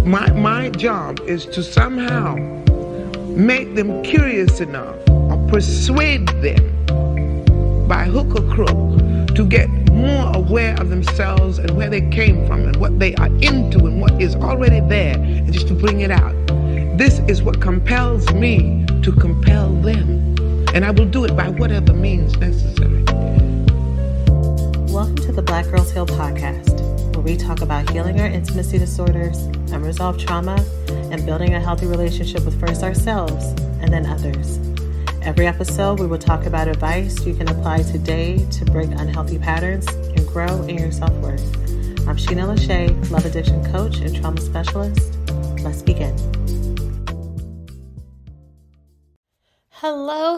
My job is to somehow make them curious enough or persuade them by hook or crook to get more aware of themselves and where they came from and what they are into and what is already there, and just to bring it out. This is what compels me to compel them, and I will do it by whatever means necessary. Welcome to the Black Girls Heal podcast, where we talk about healing our intimacy disorders, unresolved trauma, and building a healthy relationship with first ourselves and then others. Every episode, we will talk about advice you can apply today to break unhealthy patterns and grow in your self-worth. I'm Sheena Lachey, love addiction coach and trauma specialist. Let's begin.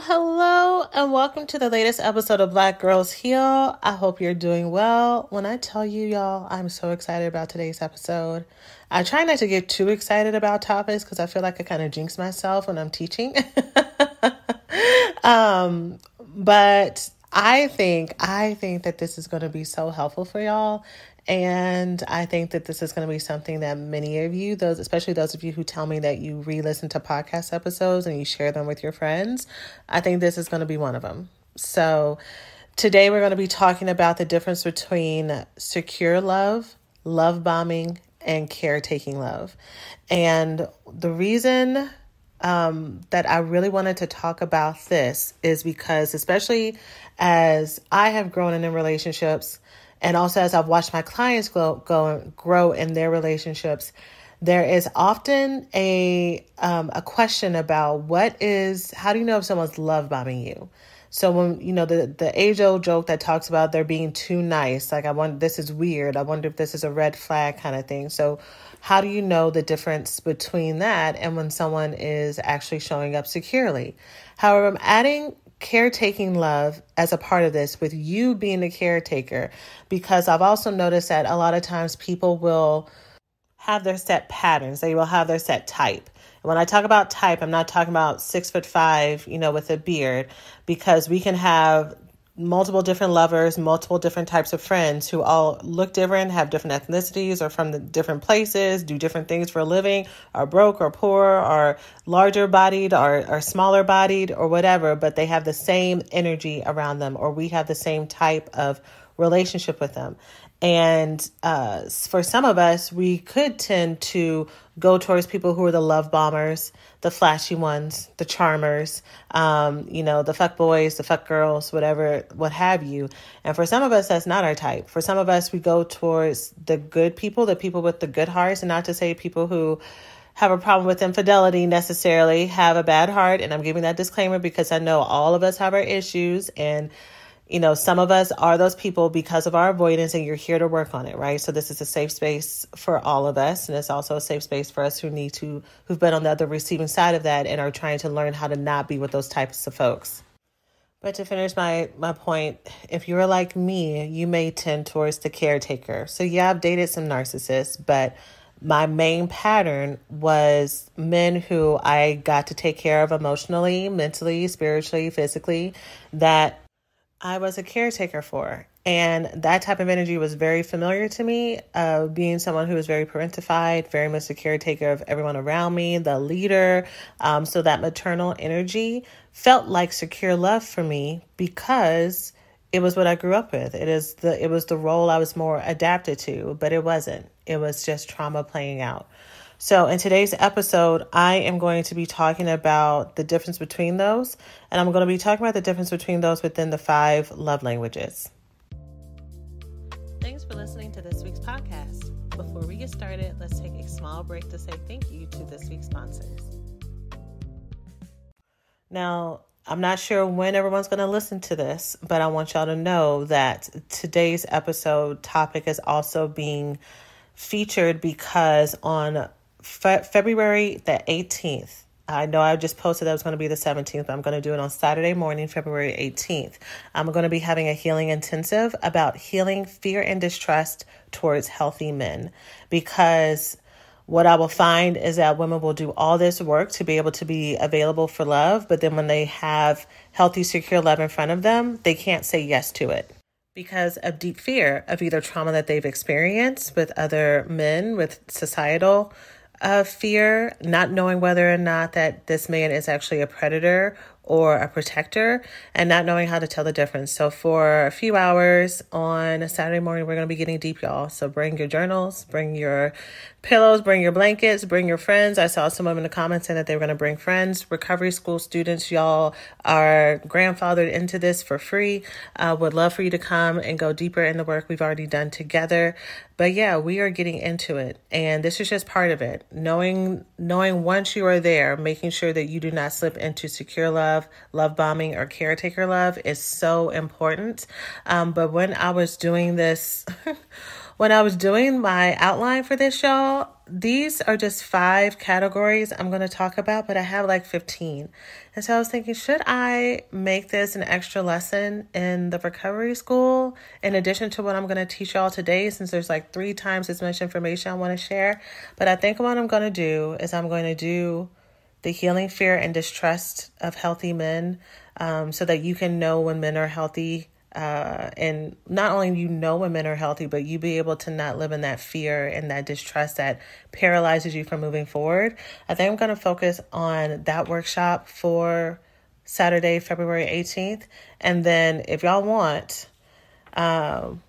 Hello, and welcome to the latest episode of Black Girls Heal. I hope you're doing well. When I tell you, y'all, I'm so excited about today's episode. I try not to get too excited about topics because I feel like I kind of jinx myself when I'm teaching. But I think that this is going to be so helpful for y'all. And I think that this is going to be something that many of you, especially those of you who tell me that you re-listen to podcast episodes and you share them with your friends, I think this is going to be one of them. So today we're going to be talking about the difference between secure love, love bombing, and caretaking love. And the reason that I really wanted to talk about this is because, especially as I have grown in relationships, and also as I've watched my clients grow in their relationships, there is often a question about how do you know if someone's love bombing you? So when, the age-old joke that talks about they're being too nice, like this is weird. I wonder if this is a red flag kind of thing. So how do you know the difference between that and when someone is actually showing up securely? However, I'm adding caretaking love as a part of this with you being the caretaker, because I've also noticed that a lot of times people will have their set patterns. They will have their set type. And when I talk about type, I'm not talking about 6'5", with a beard, because we can have multiple different lovers, multiple different types of friends who all look different, have different ethnicities, or from the different places, do different things for a living, are broke or poor, or larger bodied or smaller bodied or whatever, but they have the same energy around them, or we have the same type of relationship with them. And for some of us, we could tend to go towards people who are the love bombers, the flashy ones, the charmers, the fuck boys, the fuck girls, what have you. And for some of us, that's not our type. For some of us, we go towards the good people, the people with the good hearts, and not to say people who have a problem with infidelity necessarily have a bad heart. And I'm giving that disclaimer because I know all of us have our issues, and some of us are those people because of our avoidance, and you're here to work on it, right? So this is a safe space for all of us. And it's also a safe space for us who've been on the other receiving side of that and are trying to learn how to not be with those types of folks. But to finish my point, if you're like me, you may tend towards the caretaker. So yeah, I've dated some narcissists, but my main pattern was men who I got to take care of emotionally, mentally, spiritually, physically, that I was a caretaker for. And that type of energy was very familiar to me, being someone who was very parentified, very much a caretaker of everyone around me, the leader. So that maternal energy felt like secure love for me because it was what I grew up with. It was the role I was more adapted to, but it wasn't. It was just trauma playing out. So in today's episode, I am going to be talking about the difference between those, and I'm going to be talking about the difference between those within the 5 love languages. Thanks for listening to this week's podcast. Before we get started, let's take a small break to say thank you to this week's sponsors. Now, I'm not sure when everyone's going to listen to this, but I want y'all to know that today's episode topic is also being featured because on February the 18th, I know I just posted that it was going to be the 17th, but I'm going to do it on Saturday morning, February 18th. I'm going to be having a healing intensive about healing fear and distrust towards healthy men, because what I will find is that women will do all this work to be able to be available for love, but then when they have healthy, secure love in front of them, they can't say yes to it because of deep fear of either trauma that they've experienced with other men, with societal of fear, not knowing whether or not that this man is actually a predator or a protector, and not knowing how to tell the difference. So for a few hours on a Saturday morning, we're going to be getting deep, y'all. So bring your journals, bring your pillows, bring your blankets, bring your friends. I saw someone in the comments saying that they were going to bring friends. Recovery school students, y'all are grandfathered into this for free. Would love for you to come and go deeper in the work we've already done together. But yeah, we are getting into it. And this is just part of it. Knowing once you are there, making sure that you do not slip into secure love bombing, or caretaker love is so important. But when I was doing this, when I was doing my outline for this, y'all, these are just 5 categories I'm going to talk about, but I have like 15. And so I was thinking, should I make this an extra lesson in the recovery school in addition to what I'm going to teach y'all today, since there's like 3 times as much information I want to share? But I think what I'm going to do is I'm going to do the healing fear and distrust of healthy men, so that you can know when men are healthy. And not only you know when men are healthy, but you be able to not live in that fear and that distrust that paralyzes you from moving forward. I think I'm going to focus on that workshop for Saturday, February 18th. And then if y'all want,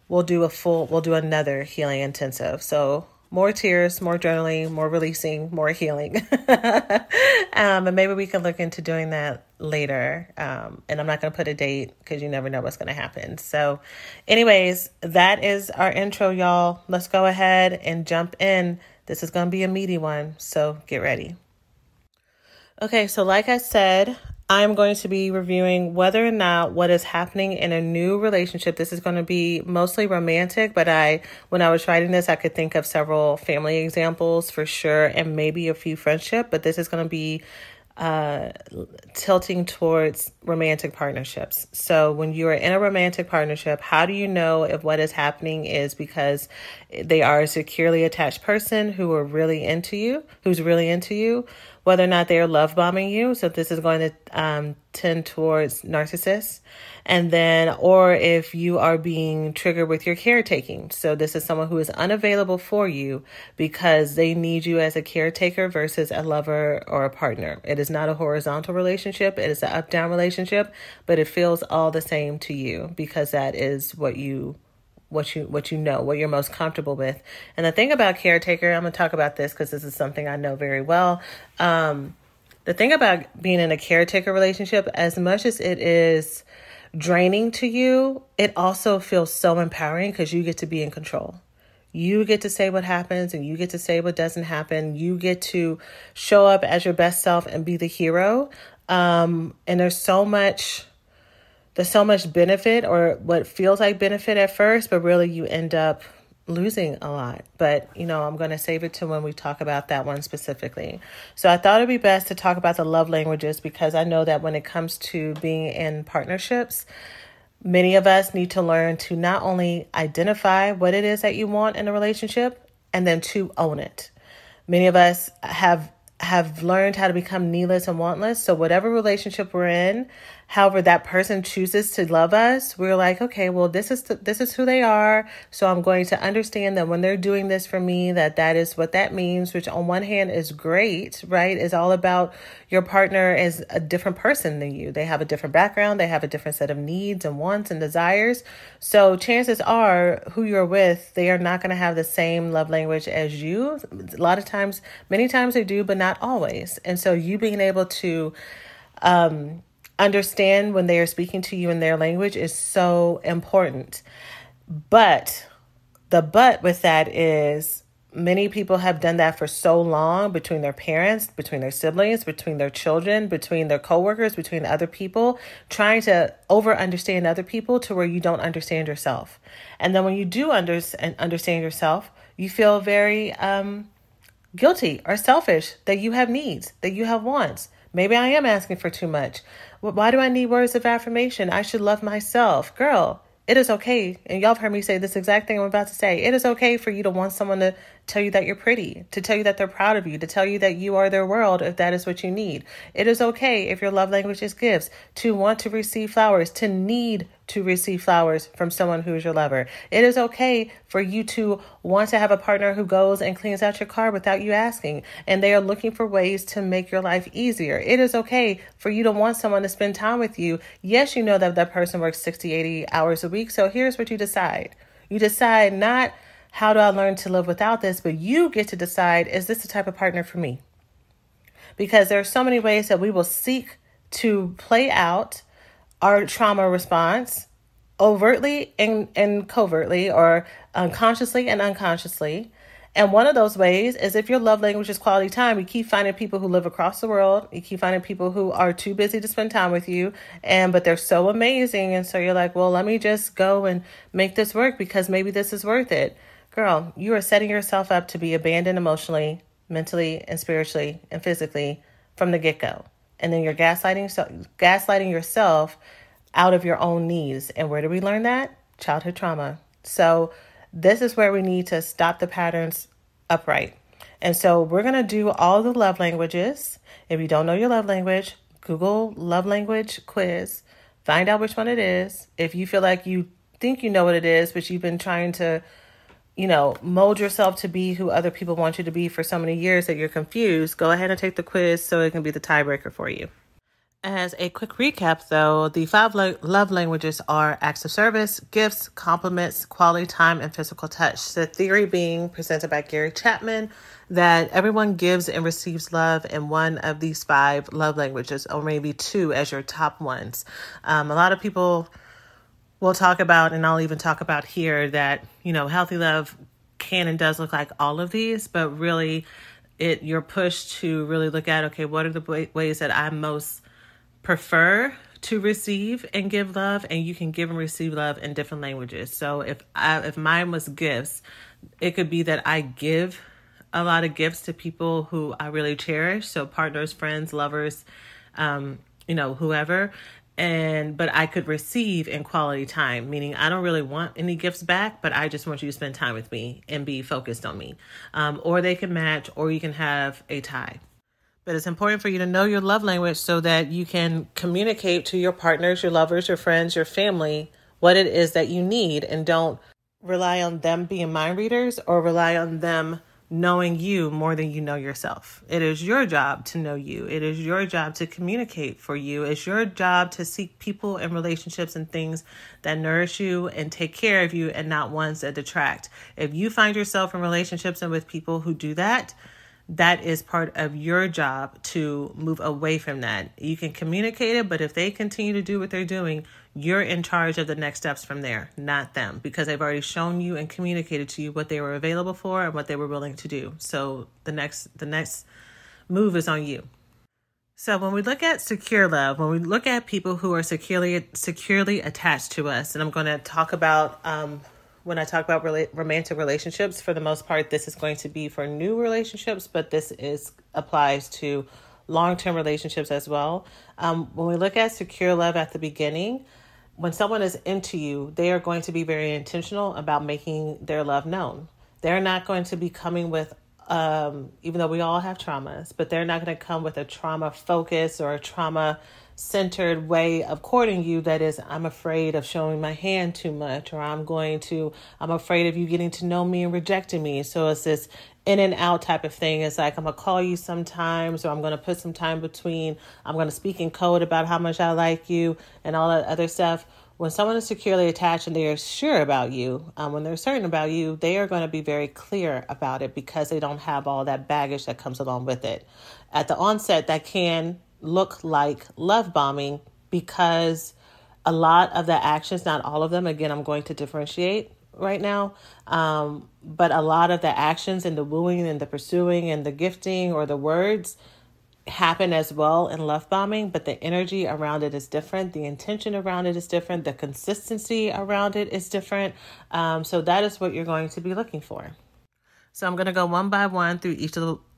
we'll do another healing intensive. So more tears, more journaling, more releasing, more healing. And maybe we can look into doing that later. And I'm not going to put a date because you never know what's going to happen. So anyways, that is our intro, y'all. Let's go ahead and jump in. This is going to be a meaty one, so get ready. Okay, so like I said, I'm going to be reviewing whether or not what is happening in a new relationship. This is going to be mostly romantic, but when I was writing this, I could think of several family examples for sure, and maybe a few friendship, but this is going to be tilting towards romantic partnerships. So when you are in a romantic partnership, how do you know if what is happening is because they are a securely attached person who's really into you, whether or not they are love bombing you. So this is going to tend towards narcissists. And then, or if you are being triggered with your caretaking. So this is someone who is unavailable for you because they need you as a caretaker versus a lover or a partner. It is not a horizontal relationship. It is an up-down relationship, but it feels all the same to you because that is what you know, what you're most comfortable with. And the thing about caretaker, I'm going to talk about this because this is something I know very well. The thing about being in a caretaker relationship, as much as it is draining to you, it also feels so empowering because you get to be in control. You get to say what happens and you get to say what doesn't happen. You get to show up as your best self and be the hero. And there's so much benefit, or what feels like benefit at first, but really you end up losing a lot. But, I'm going to save it to when we talk about that one specifically. So I thought it'd be best to talk about the love languages, because I know that when it comes to being in partnerships, many of us need to learn to not only identify what it is that you want in a relationship, and then to own it. Many of us have learned how to become needless and wantless. So whatever relationship we're in, however that person chooses to love us, we're like, okay, well, this is who they are. So I'm going to understand that when they're doing this for me, that is what that means, which on one hand is great, right? It's all about your partner is a different person than you. They have a different background. They have a different set of needs and wants and desires. So chances are who you're with, they are not going to have the same love language as you. A lot of times, many times they do, but not always. And so you being able to understand when they are speaking to you in their language is so important. But with that is many people have done that for so long, between their parents, between their siblings, between their children, between their coworkers, between other people, trying to understand other people to where you don't understand yourself. And then when you do understand yourself, you feel very guilty or selfish that you have needs, that you have wants. Maybe I am asking for too much. Why do I need words of affirmation? I should love myself. Girl, it is okay. And y'all have heard me say this exact thing I'm about to say. It is okay for you to want someone to tell you that you're pretty, to tell you that they're proud of you, to tell you that you are their world if that is what you need. It is okay if your love language is gifts, to want to receive flowers, to need to receive flowers from someone who is your lover. It is okay for you to want to have a partner who goes and cleans out your car without you asking, and they are looking for ways to make your life easier. It is okay for you to want someone to spend time with you. Yes, you know that that person works 60, 80 hours a week. So here's what you decide. You decide not how do I learn to live without this, but you get to decide, is this the type of partner for me? Because there are so many ways that we will seek to play out our trauma response overtly and covertly, or consciously and unconsciously. And one of those ways is if your love language is quality time, you keep finding people who live across the world. You keep finding people who are too busy to spend time with you, but they're so amazing. And so you're like, well, let me just go and make this work because maybe this is worth it. Girl, you are setting yourself up to be abandoned emotionally, mentally, and spiritually, and physically from the get-go. And then you're gaslighting yourself out of your own needs. And where do we learn that? Childhood trauma. So this is where we need to stop the patterns upright. And so we're going to do all the love languages. If you don't know your love language, Google love language quiz. Find out which one it is. If you feel like you think you know what it is, but you've been trying to mold yourself to be who other people want you to be for so many years that you're confused, go ahead and take the quiz so it can be the tiebreaker for you. As a quick recap, though, the 5 love languages are acts of service, gifts, compliments, quality time, and physical touch. The theory being presented by Gary Chapman that everyone gives and receives love in one of these 5 love languages, or maybe 2 as your top ones. A lot of people we'll talk about, and I'll even talk about here, that, healthy love can and does look like all of these, but really you're pushed to really look at, okay, what are the ways that I most prefer to receive and give love? And you can give and receive love in different languages. So if mine was gifts, it could be that I give a lot of gifts to people who I really cherish. So partners, friends, lovers, whoever. But I could receive in quality time, meaning I don't really want any gifts back, but I just want you to spend time with me and be focused on me. Or they can match, or you can have a tie. But it's important for you to know your love language so that you can communicate to your partners, your lovers, your friends, your family, what it is that you need, and don't rely on them being mind readers or rely on them knowing you more than you know yourself. It is your job to know you. It is your job to communicate for you. It's your job to seek people and relationships and things that nourish you and take care of you, and not ones that detract. If you find yourself in relationships and with people who do that, that is part of your job to move away from that. You can communicate it, but if they continue to do what they're doing, you're in charge of the next steps from there, not them, because they've already shown you and communicated to you what they were available for and what they were willing to do. So the next move is on you. So when we look at secure love, when we look at people who are securely attached to us, and I'm going to talk about when I talk about romantic relationships, for the most part, this is going to be for new relationships, but this applies to long-term relationships as well. When we look at secure love at the beginning, when someone is into you, they are going to be very intentional about making their love known. They're not going to be coming with, even though we all have traumas, but they're not going to come with a trauma focus or a trauma-centered way of courting you. That is, I'm afraid of showing my hand too much, or I'm afraid of you getting to know me and rejecting me. So it's this in and out type of thing. It's like, I'm going to call you sometimes, or I'm going to put some time between. I'm going to speak in code about how much I like you and all that other stuff. When someone is securely attached and they are sure about you, when they're certain about you, they are going to be very clear about it because they don't have all that baggage that comes along with it. At the onset, that can look like love bombing because a lot of the actions, not all of them, again, I'm going to differentiate right now, but a lot of the actions and the wooing and the pursuing and the gifting or the words happen as well in love bombing, but the energy around it is different. The intention around it is different. The consistency around it is different. So that is what you're going to be looking for. So I'm going to go one by one through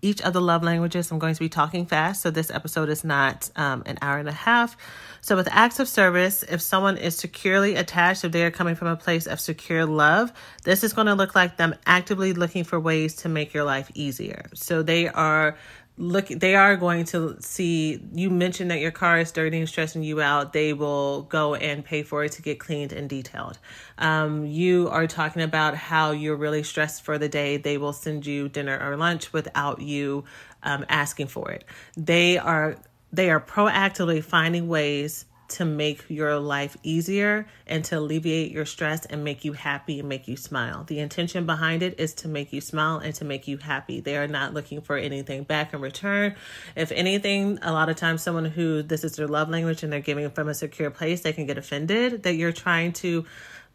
each of the love languages. I'm going to be talking fast, so this episode is not an hour and a half. So with acts of service, if someone is securely attached, if they are coming from a place of secure love, this is going to look like them actively looking for ways to make your life easier. So they are they are going to see, you mentioned that your car is dirty and stressing you out. They will go and pay for it to get cleaned and detailed. You are talking about how you're really stressed for the day. They will send you dinner or lunch without you asking for it. They are proactively finding ways to make your life easier and to alleviate your stress and make you happy and make you smile. The intention behind it is to make you smile and to make you happy. They are not looking for anything back in return. If anything, a lot of times someone who this is their love language and they're giving from a secure place, they can get offended that you're trying to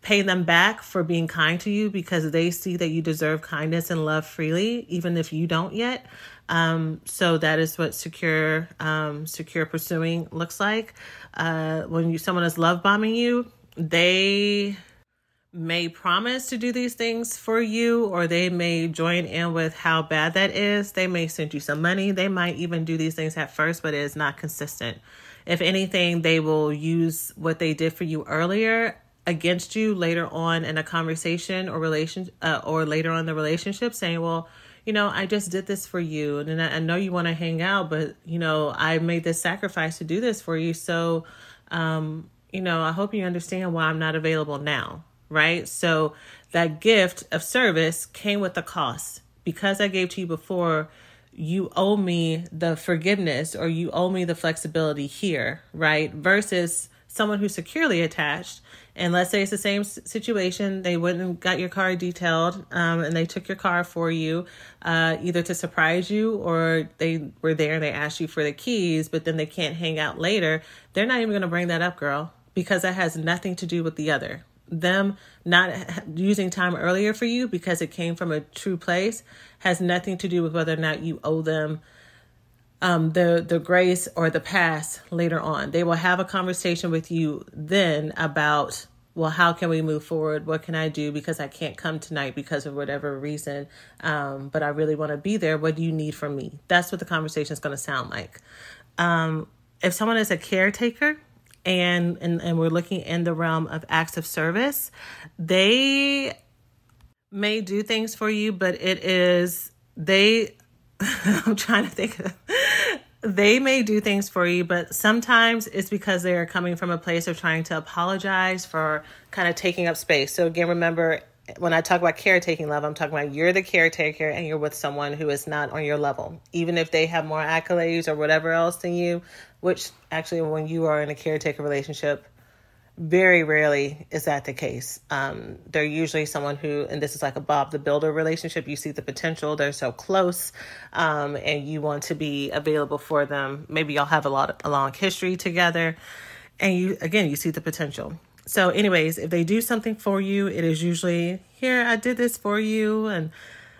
pay them back for being kind to you because they see that you deserve kindness and love freely, even if you don't yet. So that is what secure pursuing looks like. When someone is love bombing you, they may promise to do these things for you, or they may join in with how bad that is. They may send you some money. They might even do these things at first, but it is not consistent. If anything, they will use what they did for you earlier against you later on in a conversation or or later on in the relationship, saying, well, I just did this for you. And I know you want to hang out, but, I made this sacrifice to do this for you. So, I hope you understand why I'm not available now. Right. So that gift of service came with the cost. Because I gave to you before, you owe me the forgiveness, or you owe me the flexibility here. Right. Versus someone who's securely attached. And let's say it's the same situation. They went and got your car detailed, and they took your car for you, either to surprise you, or they were there and they asked you for the keys, but then they can't hang out later. They're not even going to bring that up, girl, because that has nothing to do with the other. Them not using time earlier for you because it came from a true place has nothing to do with whether or not you owe them the grace or the pass later on. They will have a conversation with you then about, well, how can we move forward? What can I do? Because I can't come tonight because of whatever reason. But I really want to be there. What do you need from me? That's what the conversation is going to sound like. If someone is a caretaker and we're looking in the realm of acts of service, they may do things for you, but I'm trying to think of, they may do things for you, but sometimes it's because they are coming from a place of trying to apologize for kind of taking up space. So again, remember, when I talk about caretaking love, I'm talking about you're the caretaker and you're with someone who is not on your level, even if they have more accolades or whatever else than you, which actually when you are in a caretaker relationship, very rarely is that the case. They're usually someone who, and this is like a Bob the Builder relationship, you see the potential, they're so close, and you want to be available for them. Maybe y'all have a long history together, and you see the potential. So anyways, if they do something for you, it is usually, here, I did this for you. And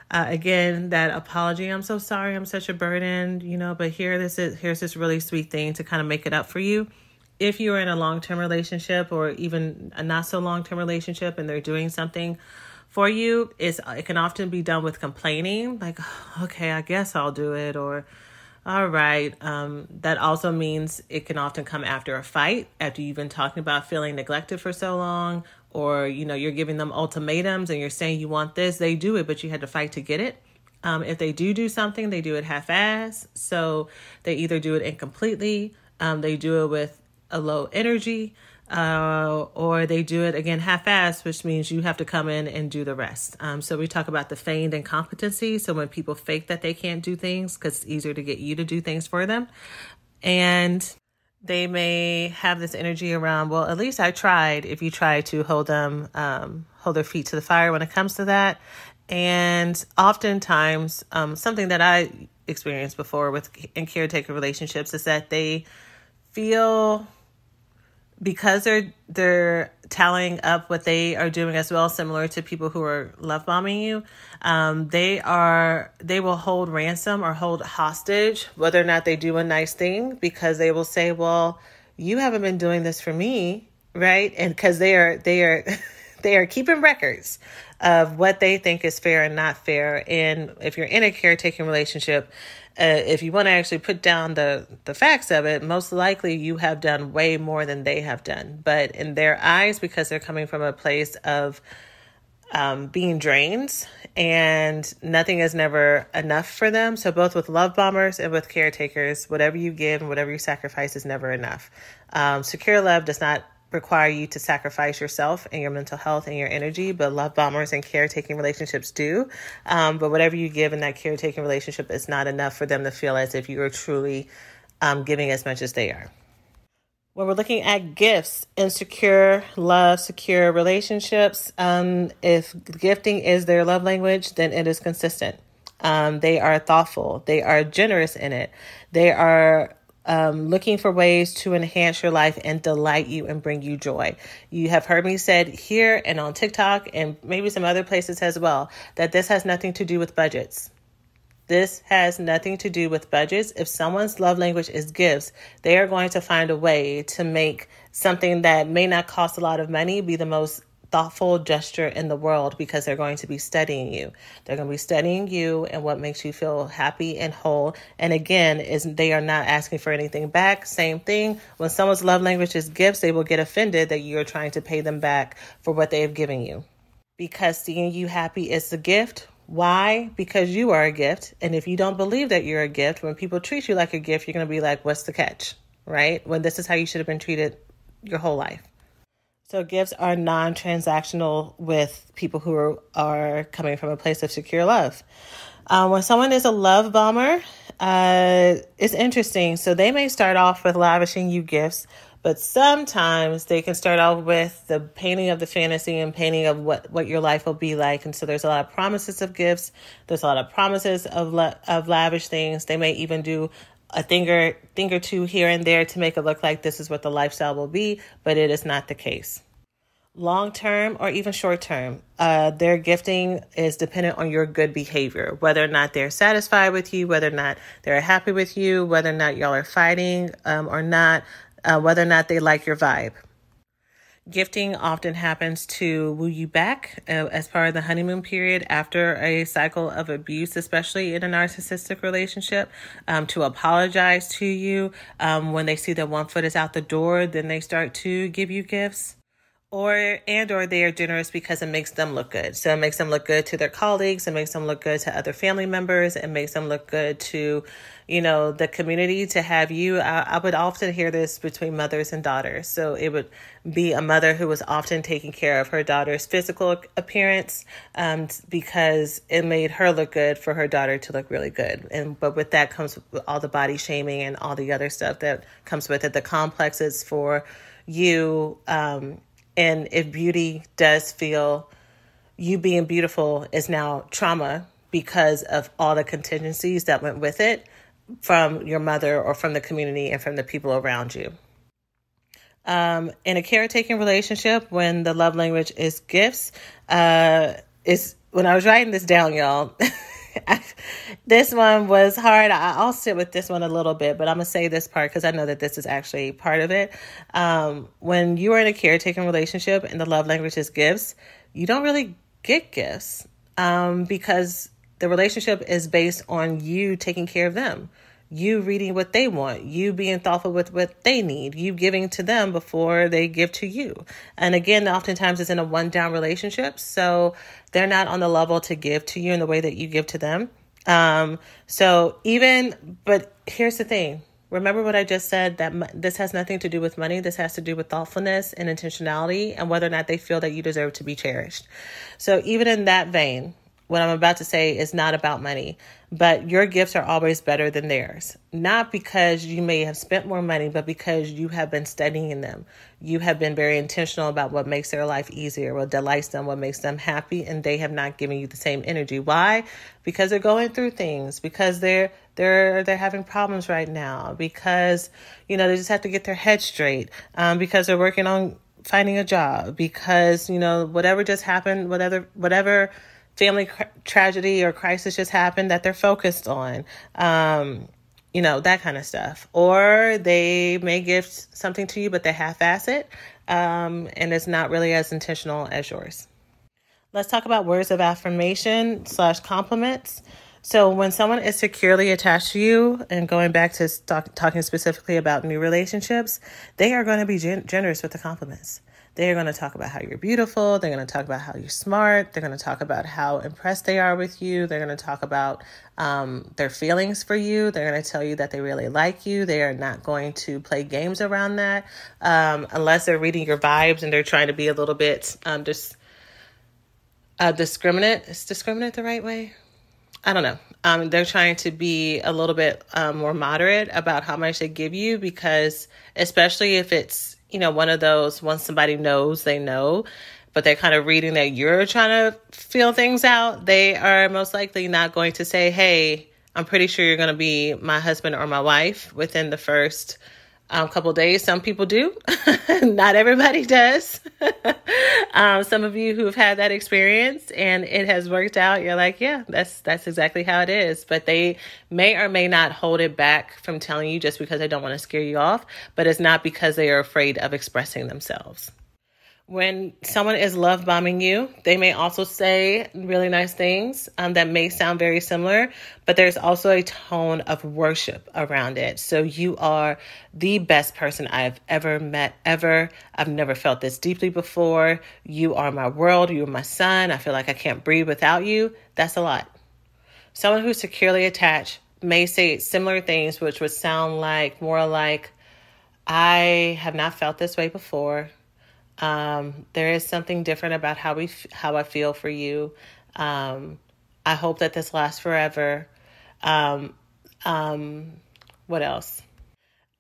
again, that apology, I'm so sorry, I'm such a burden, but here's this really sweet thing to kind of make it up for you. If you're in a long-term relationship or even a not so long-term relationship and they're doing something for you, it can often be done with complaining, like, okay, I guess I'll do it, or all right. That also means it can often come after a fight, after you've been talking about feeling neglected for so long, or, you're giving them ultimatums and you're saying you want this, they do it, but you had to fight to get it. If they do something, they do it half-ass. So they either do it incompletely, they do it with a low energy, or they do it again half-assed, which means you have to come in and do the rest. So we talk about the feigned incompetency. So when people fake that they can't do things because it's easier to get you to do things for them, and they may have this energy around, well, at least I tried. If you try to hold their feet to the fire when it comes to that. And oftentimes, something that I experienced before in caretaker relationships is that they feel, because they're tallying up what they are doing as well, similar to people who are love bombing you, they will hold ransom or hold hostage whether or not they do a nice thing, because they will say, well, you haven't been doing this for me, right? And because they are keeping records of what they think is fair and not fair. And if you're in a caretaking relationship, if you want to actually put down the facts of it, most likely you have done way more than they have done. But in their eyes, because they're coming from a place of being drained, and nothing is never enough for them. So both with love bombers and with caretakers, whatever you give and whatever you sacrifice is never enough. Secure love does not require you to sacrifice yourself and your mental health and your energy, but love bombers and caretaking relationships do. But whatever you give in that caretaking relationship is not enough for them to feel as if you are truly giving as much as they are. When we're looking at gifts in secure love, secure relationships, if gifting is their love language, then it is consistent. They are thoughtful. They are generous in it. They are looking for ways to enhance your life and delight you and bring you joy. You have heard me said here and on TikTok and maybe some other places as well, that this has nothing to do with budgets. This has nothing to do with budgets. If someone's love language is gifts, they are going to find a way to make something that may not cost a lot of money be the most thoughtful gesture in the world, because they're going to be studying you. They're going to be studying you and what makes you feel happy and whole. And again, they are not asking for anything back. Same thing. When someone's love language is gifts, they will get offended that you're trying to pay them back for what they have given you. Because seeing you happy is a gift. Why? Because you are a gift. And if you don't believe that you're a gift, when people treat you like a gift, you're going to be like, what's the catch? Right? When this is how you should have been treated your whole life. So gifts are non-transactional with people who are coming from a place of secure love. When someone is a love bomber, it's interesting. So they may start off with lavishing you gifts, but sometimes they can start off with the painting of the fantasy and painting of what your life will be like. And so there's a lot of promises of gifts. There's a lot of promises of lavish things. They may even do a thing or two here and there to make it look like this is what the lifestyle will be, but it is not the case. Long-term or even short-term, their gifting is dependent on your good behavior, whether or not they're satisfied with you, whether or not they're happy with you, whether or not y'all are fighting or not, whether or not they like your vibe. Gifting often happens to woo you back as part of the honeymoon period after a cycle of abuse, especially in a narcissistic relationship, to apologize to you. When they see that one foot is out the door, then they start to give you gifts. Or they are generous because it makes them look good. So it makes them look good to their colleagues. It makes them look good to other family members. It makes them look good to, the community to have you. I would often hear this between mothers and daughters. So it would be a mother who was often taking care of her daughter's physical appearance because it made her look good for her daughter to look really good. But with that comes all the body shaming and all the other stuff that comes with it. The complexes for you. And if beauty does feel you being beautiful is now trauma because of all the contingencies that went with it from your mother or from the community and from the people around you. In a caretaking relationship, when the love language is gifts, is when I was writing this down, y'all, this one was hard. I'll sit with this one a little bit, but I'm going to say this part because I know that this is actually part of it. When you are in a caretaking relationship and the love language is gifts, you don't really get gifts because the relationship is based on you taking care of them, you reading what they want, you being thoughtful with what they need, you giving to them before they give to you. And again, oftentimes it's in a one-down relationship, so they're not on the level to give to you in the way that you give to them. But here's the thing. Remember what I just said, that this has nothing to do with money. This has to do with thoughtfulness and intentionality and whether or not they feel that you deserve to be cherished. So even in that vein, what I'm about to say is not about money, but your gifts are always better than theirs. Not because you may have spent more money, but because you have been studying them. You have been very intentional about what makes their life easier, what delights them, what makes them happy, and they have not given you the same energy. Why? Because they're going through things, because they're having problems right now, because, they just have to get their head straight, because they're working on finding a job, because, whatever just happened, whatever family tragedy or crisis just happened that they're focused on, that kind of stuff. Or they may give something to you, but they half-ass it, and it's not really as intentional as yours. Let's talk about words of affirmation / compliments. So when someone is securely attached to you, and going back to talking specifically about new relationships, they are going to be generous with the compliments. They're going to talk about how you're beautiful. They're going to talk about how you're smart. They're going to talk about how impressed they are with you. They're going to talk about their feelings for you. They're going to tell you that they really like you. They are not going to play games around that unless they're reading your vibes and they're trying to be a little bit discriminate. Is discriminate the right way? I don't know. They're trying to be a little bit more moderate about how much they give you, because especially if it's, one of those, once somebody knows, they know, but they're kind of reading that you're trying to feel things out, they are most likely not going to say, hey, I'm pretty sure you're going to be my husband or my wife within the first couple of days. Some people do. Not everybody does. Some of you who've had that experience and it has worked out, you're like, yeah, that's exactly how it is. But they may or may not hold it back from telling you just because they don't want to scare you off, but it's not because they are afraid of expressing themselves. When someone is love bombing you, they may also say really nice things that may sound very similar, but there's also a tone of worship around it. So you are the best person I've ever met, ever. I've never felt this deeply before. You are my world. You are my sun. I feel like I can't breathe without you. That's a lot. Someone who's securely attached may say similar things, which would sound like more like, I have not felt this way before. There is something different about how I feel for you. I hope that this lasts forever. What else?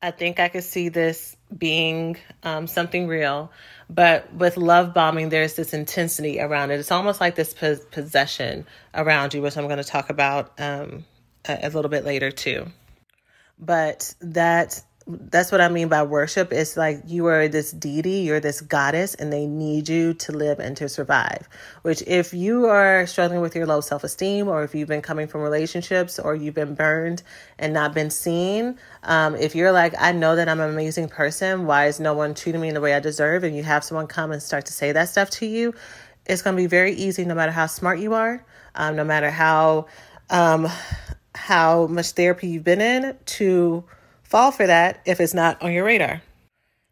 I think I could see this being something real, but with love bombing, there's this intensity around it. It's almost like this possession around you, which I'm going to talk about a little bit later too. But that's what I mean by worship. It's like you are this deity, you're this goddess, and they need you to live and to survive. Which if you are struggling with your low self-esteem, or if you've been coming from relationships, or you've been burned and not been seen, if you're like, I know that I'm an amazing person, why is no one treating me in the way I deserve? And you have someone come and start to say that stuff to you, it's going to be very easy, no matter how smart you are, no matter how much therapy you've been in, to fall for that if it's not on your radar.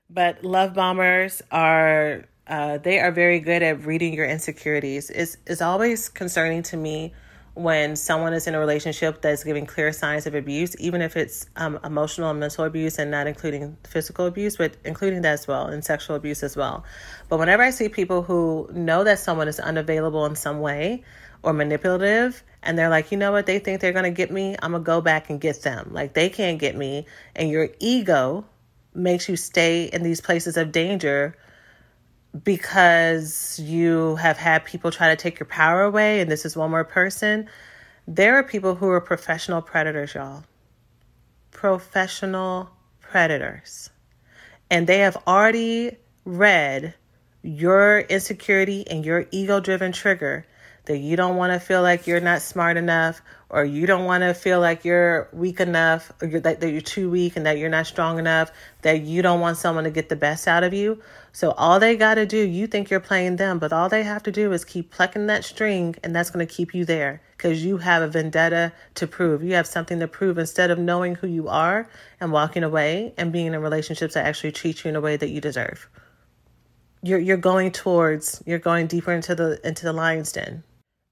But love bombers are very good at reading your insecurities. It's always concerning to me when someone is in a relationship that's giving clear signs of abuse, even if it's emotional and mental abuse, and not including physical abuse, but including that as well, and sexual abuse as well. But whenever I see people who know that someone is unavailable in some way or manipulative, and they're like, you know what, they think they're going to get me, I'm going to go back and get them. Like, they can't get me. And your ego makes you stay in these places of danger because you have had people try to take your power away, and this is one more person. There are people who are professional predators, y'all. Professional predators. And they have already read your insecurity and your ego-driven trigger, that you don't want to feel like you're not smart enough, or you don't want to feel like you're weak enough, or that you're too weak and that you're not strong enough, that you don't want someone to get the best out of you. So all they got to do, you think you're playing them, but all they have to do is keep plucking that string, and that's going to keep you there, because you have a vendetta to prove. You have something to prove, instead of knowing who you are and walking away and being in relationships that actually treat you in a way that you deserve. You're going deeper into the lion's den.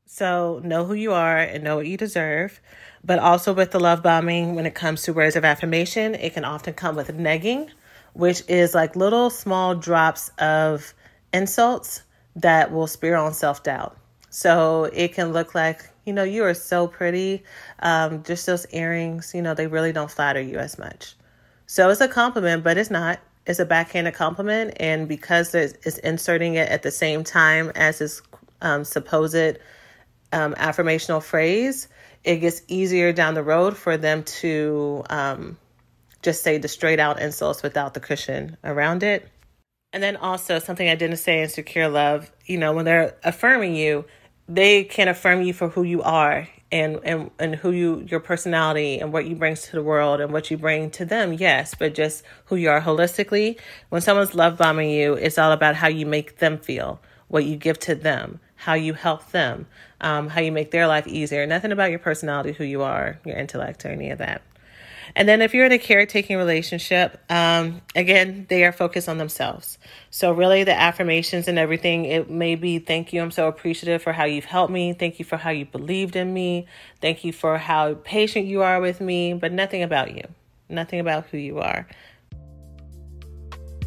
So know who you are and know what you deserve. But also with the love bombing, when it comes to words of affirmation, it can often come with negging, which is like little small drops of insults that will spear on self-doubt. So it can look like, you are so pretty. Just those earrings, they really don't flatter you as much. So it's a compliment, but it's not. It's a backhanded compliment. And because it's inserting it at the same time as this supposed affirmational phrase, it gets easier down the road for them to just say the straight out insults without the cushion around it. And then also something I didn't say in Secure Love, when they're affirming you, they can affirm you for who you are and who your personality and what you bring to the world and what you bring to them. Yes, but just who you are holistically. When someone's love bombing you, it's all about how you make them feel, what you give to them, how you help them, how you make their life easier. Nothing about your personality, who you are, your intellect, or any of that. And then if you're in a caretaking relationship, again, they are focused on themselves. So really the affirmations and everything, it may be, thank you, I'm so appreciative for how you've helped me. Thank you for how you believed in me. Thank you for how patient you are with me, but nothing about you, nothing about who you are.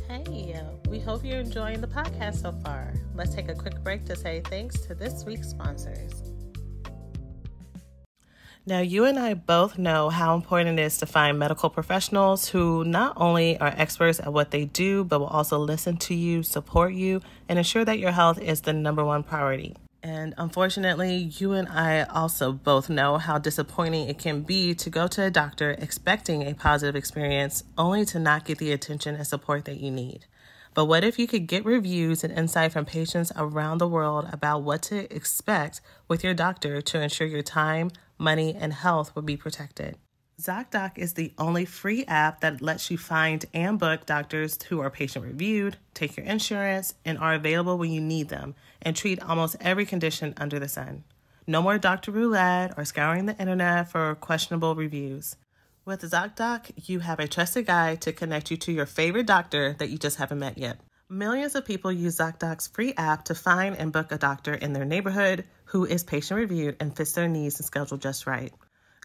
Hey, we hope you're enjoying the podcast so far. Let's take a quick break to say thanks to this week's sponsors. Now, you and I both know how important it is to find medical professionals who not only are experts at what they do, but will also listen to you, support you, and ensure that your health is the number one priority. And unfortunately, you and I also both know how disappointing it can be to go to a doctor expecting a positive experience only to not get the attention and support that you need. But what if you could get reviews and insight from patients around the world about what to expect with your doctor to ensure your time, money, and health will be protected? ZocDoc is the only free app that lets you find and book doctors who are patient-reviewed, take your insurance, and are available when you need them, and treat almost every condition under the sun. No more doctor roulette or scouring the internet for questionable reviews. With ZocDoc, you have a trusted guide to connect you to your favorite doctor that you just haven't met yet. Millions of people use ZocDoc's free app to find and book a doctor in their neighborhood who is patient-reviewed and fits their needs and schedule just right.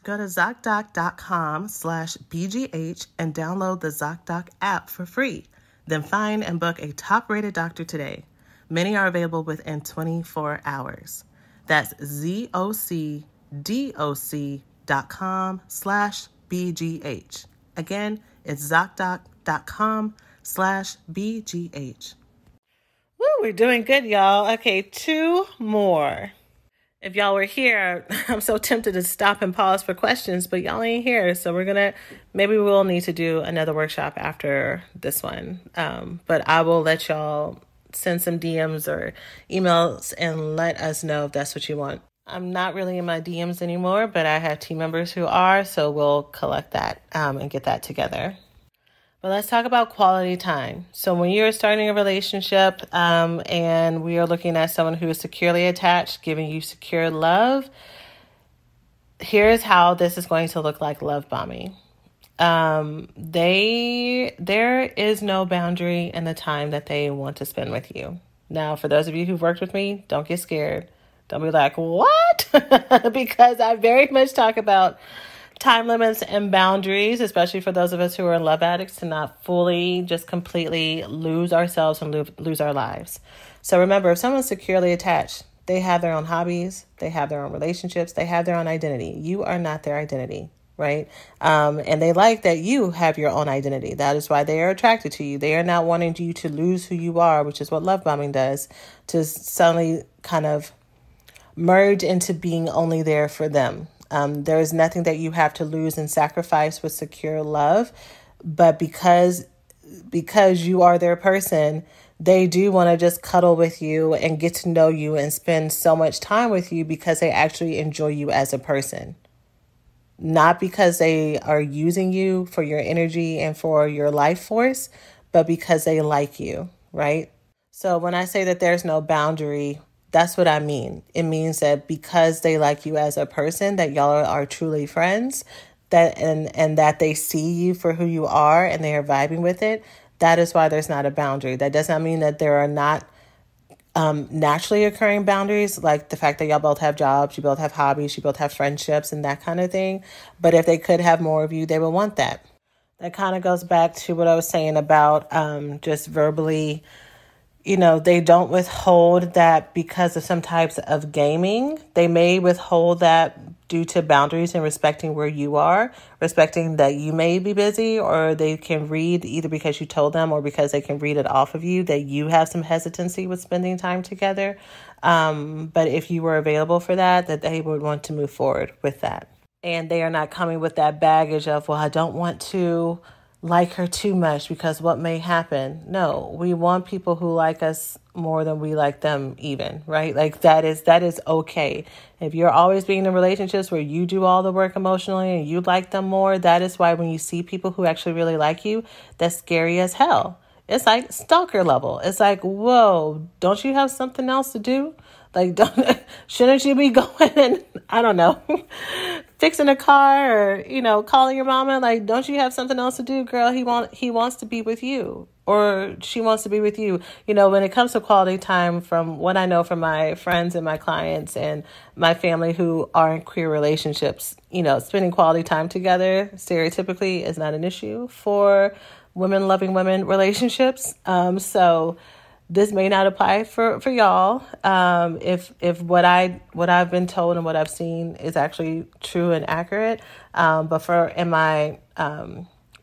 Go to ZocDoc.com/BGH and download the ZocDoc app for free. Then find and book a top-rated doctor today. Many are available within 24 hours. That's ZocDoc.com/BGH. Again, it's ZocDoc.com/BGH. Woo, we're doing good, y'all. Okay, 2 more. If y'all were here, I'm so tempted to stop and pause for questions, but y'all ain't here. So maybe we'll need to do another workshop after this one. But I will let y'all send some DMs or emails and let us know if that's what you want. I'm not really in my DMs anymore, but I have team members who are, so we'll collect that and get that together. But let's talk about quality time. So when you're starting a relationship and we are looking at someone who is securely attached, giving you secure love, here's how this is going to look like love bombing. There is no boundary in the time that they want to spend with you. Now, for those of you who've worked with me, don't get scared. Don't be like, what? Because I very much talk about time limits and boundaries, especially for those of us who are love addicts, to not fully just completely lose ourselves and lose our lives. So remember, if someone's securely attached, they have their own hobbies, they have their own relationships, they have their own identity. You are not their identity, right? And they like that you have your own identity. That is why they are attracted to you. They are not wanting you to lose who you are, which is what love bombing does, to suddenly kind of merge into being only there for them. There is nothing that you have to lose and sacrifice with secure love, but because you are their person, they do want to just cuddle with you and get to know you and spend so much time with you because they actually enjoy you as a person. Not because they are using you for your energy and for your life force, but because they like you, right? So when I say that there's no boundary, that's what I mean. It means that because they like you as a person, that y'all are truly friends, that and that they see you for who you are and they are vibing with it. That is why there's not a boundary. That does not mean that there are not naturally occurring boundaries, like the fact that y'all both have jobs, you both have hobbies, you both have friendships and that kind of thing. But if they could have more of you, they would want that. That kind of goes back to what I was saying about just verbally. They don't withhold that because of some types of gaming. They may withhold that due to boundaries and respecting where you are, respecting that you may be busy, or they can read either because you told them or because they can read it off of you that you have some hesitancy with spending time together. But if you were available for that they would want to move forward with that. And they are not coming with that baggage of, well, I don't want to like her too much because what may happen. No, we want people who like us more than we like them even, right? Like that is okay. If you're always being in relationships where you do all the work emotionally and you like them more, that is why when you see people who actually really like you, that's scary as hell. It's like stalker level. It's like, whoa, don't you have something else to do? Like, shouldn't you be going and, I don't know, fixing a car or, calling your mama. Like, don't you have something else to do, girl? He wants to be with you, or she wants to be with you. When it comes to quality time, from what I know from my friends and my clients and my family who are in queer relationships, spending quality time together stereotypically is not an issue for women loving women relationships. So this may not apply for y'all. If what I've been told and what I've seen is actually true and accurate. But in my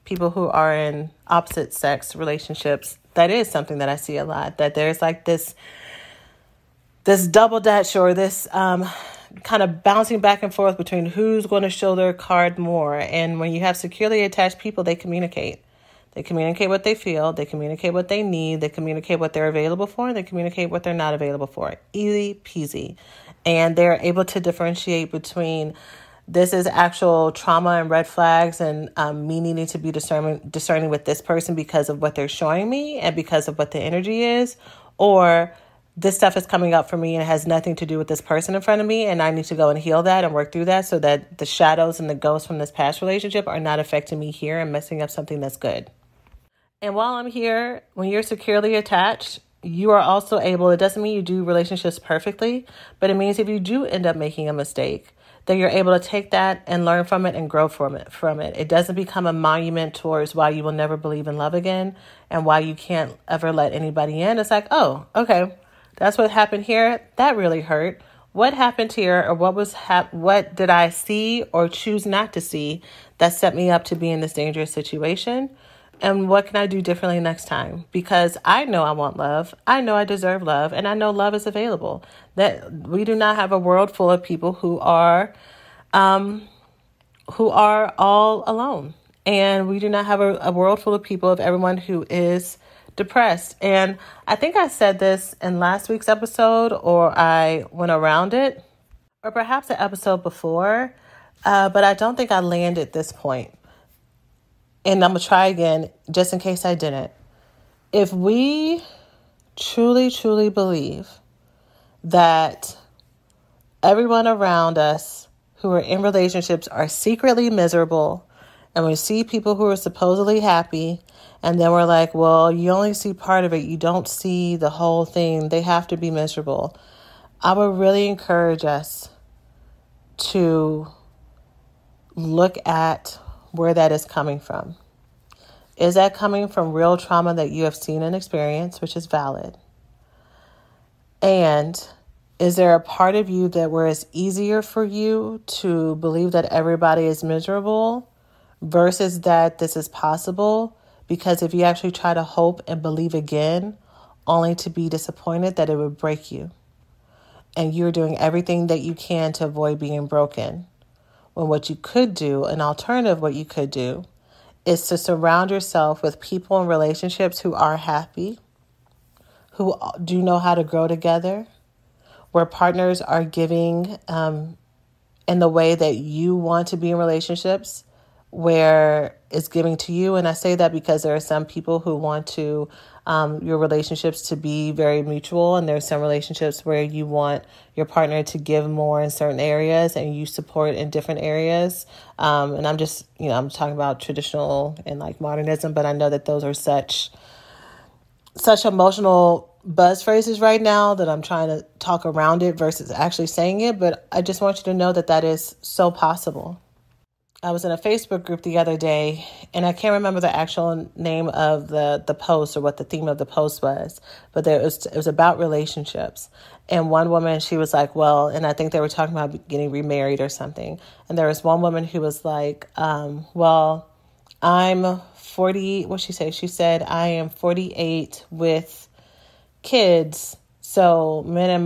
people who are in opposite sex relationships, that is something that I see a lot. That there's like this double dutch, or this kind of bouncing back and forth between who's going to show their card more. And when you have securely attached people, they communicate. They communicate what they feel. They communicate what they need. They communicate what they're available for. They communicate what they're not available for. Easy peasy. And they're able to differentiate between this is actual trauma and red flags, and me needing to be discerning with this person because of what they're showing me and because of what the energy is, or this stuff is coming up for me and it has nothing to do with this person in front of me, and I need to go and heal that and work through that so that the shadows and the ghosts from this past relationship are not affecting me here and messing up something that's good. And while I'm here, when you're securely attached, you are also able, it doesn't mean you do relationships perfectly, but it means if you do end up making a mistake, then you're able to take that and learn from it and grow from it. It doesn't become a monument towards why you will never believe in love again and why you can't ever let anybody in. It's like, oh, okay, that's what happened here. That really hurt. What happened here, or what did I see or choose not to see that set me up to be in this dangerous situation? And what can I do differently next time? Because I know I want love. I know I deserve love. And I know love is available. That we do not have a world full of people who are all alone. And we do not have a world full of people, of everyone who is depressed. And I think I said this in last week's episode, or I went around it, or perhaps an episode before. But I don't think I landed this point. And I'm going to try again, just in case I didn't. If we truly, truly believe that everyone around us who are in relationships are secretly miserable, and we see people who are supposedly happy, and then we're like, well, you only see part of it. You don't see the whole thing. They have to be miserable. I would really encourage us to look at where that is coming from. Is that coming from real trauma that you have seen and experienced, which is valid? And is there a part of you that where it's easier for you to believe that everybody is miserable versus that this is possible? Because if you actually try to hope and believe again, only to be disappointed, that it would break you. And you're doing everything that you can to avoid being broken. When what you could do, an alternative what you could do, is to surround yourself with people and relationships who are happy, who do know how to grow together, where partners are giving in the way that you want to be in relationships, where it's giving to you. And I say that because there are some people who want to your relationships to be very mutual, and there's some relationships where you want your partner to give more in certain areas and you support in different areas. And I'm just, I'm talking about traditional and like modernism, but I know that those are such emotional buzz phrases right now that I'm trying to talk around it versus actually saying it. But I just want you to know that that is so possible. I was in a Facebook group the other day, and I can't remember the actual name of the post or what the theme of the post was, but it was about relationships. And one woman, she was like, well, and I think they were talking about getting remarried or something. And there was one woman who was like, well, I'm 40. What'd she say? She said, I am 48 with kids. So men in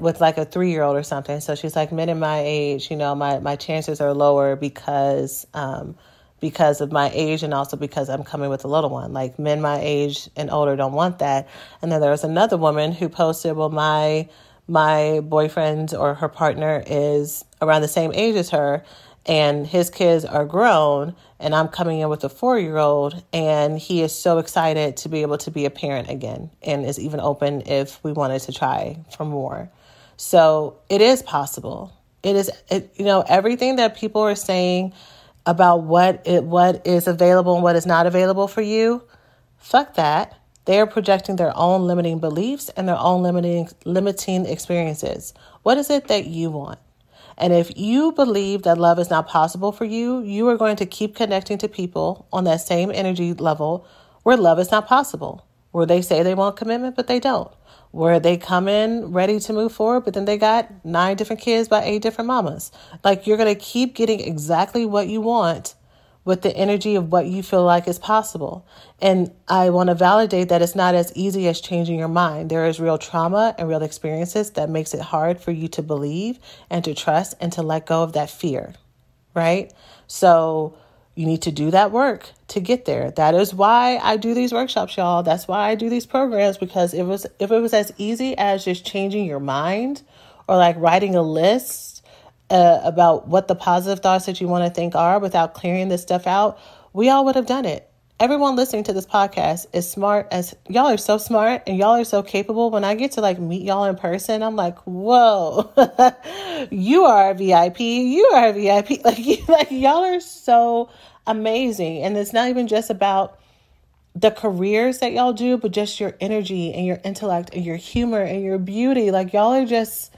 with like a 3-year-old or something. So she's like, men in my age, my chances are lower because of my age, and also because I'm coming with a little one. Like, men my age and older don't want that. And then there was another woman who posted, well, my boyfriend or her partner is around the same age as her, and his kids are grown, and I'm coming in with a 4-year-old, and he is so excited to be able to be a parent again, and is even open if we wanted to try for more. So it is possible. Everything that people are saying about what is available and what is not available for you, fuck that. They are projecting their own limiting beliefs and their own limiting experiences. What is it that you want? And if you believe that love is not possible for you, you are going to keep connecting to people on that same energy level where love is not possible, where they say they want commitment, but they don't, where they come in ready to move forward, but then they got 9 different kids by 8 different mamas. Like, you're going to keep getting exactly what you want with the energy of what you feel like is possible. And I want to validate that it's not as easy as changing your mind. There is real trauma and real experiences that makes it hard for you to believe and to trust and to let go of that fear, right? So you need to do that work to get there. That is why I do these workshops, y'all. That's why I do these programs, because if it was as easy as just changing your mind or like writing a list about what the positive thoughts that you want to think are without clearing this stuff out, we all would have done it. Everyone listening to this podcast is smart as y'all are so smart and y'all are so capable. When I get to like meet y'all in person, I'm like, whoa, you are a VIP. You are a VIP. Like y'all are so amazing. And it's not even just about the careers that y'all do, but just your energy and your intellect and your humor and your beauty. Like, y'all are just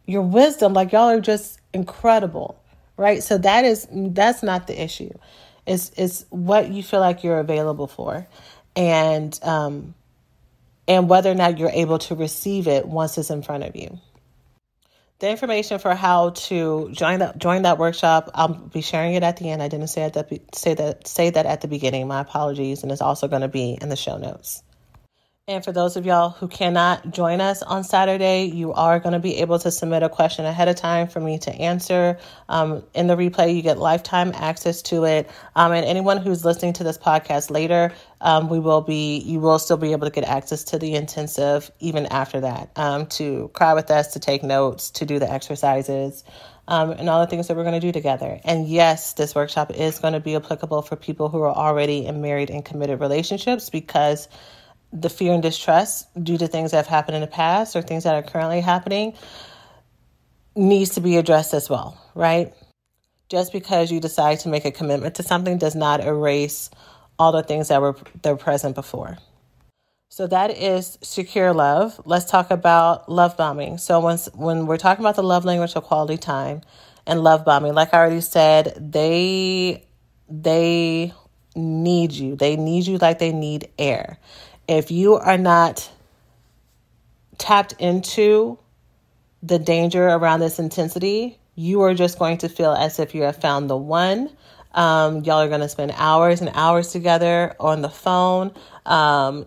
your wisdom, like, y'all are just incredible, right? So that's not the issue. It's what you feel like you're available for, and whether or not you're able to receive it once it's in front of you. The information for how to join that workshop, I'll be sharing it at the end. I didn't say that at the beginning. My apologies, and it's also going to be in the show notes. And for those of y'all who cannot join us on Saturday, you are going to be able to submit a question ahead of time for me to answer. In the replay, you get lifetime access to it. And anyone who's listening to this podcast later, you will still be able to get access to the intensive even after that, to cry with us, to take notes, to do the exercises, and all the things that we're going to do together. And yes, this workshop is going to be applicable for people who are already in married and committed relationships, because the fear and distrust due to things that have happened in the past or things that are currently happening needs to be addressed as well, right? Just because you decide to make a commitment to something does not erase all the things that were present before. So that is secure love. Let's talk about love bombing. So when we're talking about the love language of quality time and love bombing, like I already said, they need you. They need you like they need air. If you are not tapped into the danger around this intensity, you are just going to feel as if you have found the one. Y'all are going to spend hours and hours together on the phone,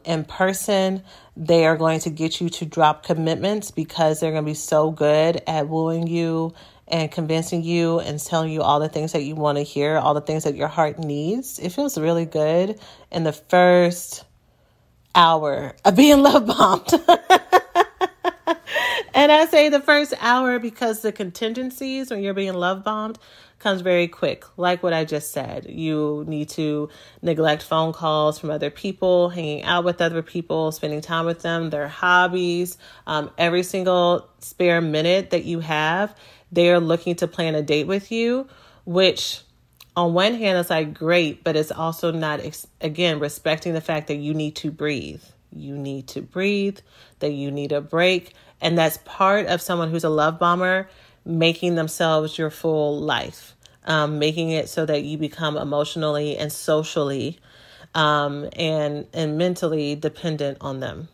in person. They are going to get you to drop commitments because they're going to be so good at wooing you and convincing you and telling you all the things that you want to hear, all the things that your heart needs. It feels really good in the first hour of being love bombed. And I say the first hour because the contingencies when you're being love bombed comes very quick. Like what I just said, you need to neglect phone calls from other people, hanging out with other people, spending time with them, their hobbies, every single spare minute that you have, they're looking to plan a date with you, which on one hand, it's like great, but it's also not, again, respecting the fact that you need to breathe. You need to breathe, that you need a break. And that's part of someone who's a love bomber, making themselves your full life, making it so that you become emotionally and socially and mentally dependent on them.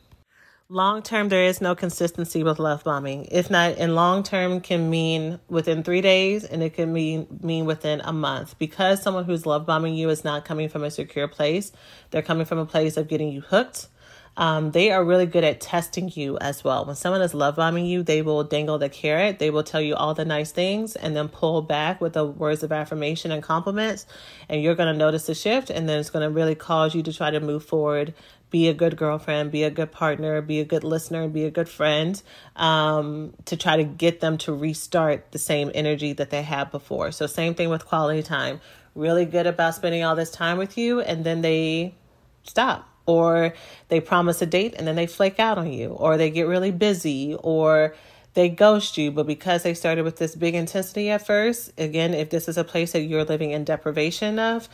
Long term, there is no consistency with love bombing. If not, in long term can mean within 3 days, and it can mean within a month. Because someone who's love bombing you is not coming from a secure place. They're coming from a place of getting you hooked. They are really good at testing you as well. When someone is love bombing you, they will dangle the carrot. They will tell you all the nice things and then pull back with the words of affirmation and compliments. And you're going to notice the shift, and then it's going to really cause you to try to move forward. Be a good girlfriend, be a good partner, be a good listener, be a good friend, to try to get them to restart the same energy that they had before. So same thing with quality time. Really good about spending all this time with you, and then they stop. Or they promise a date and then they flake out on you, or they get really busy, or they ghost you. But because they started with this big intensity at first, again, if this is a place that you're living in deprivation of,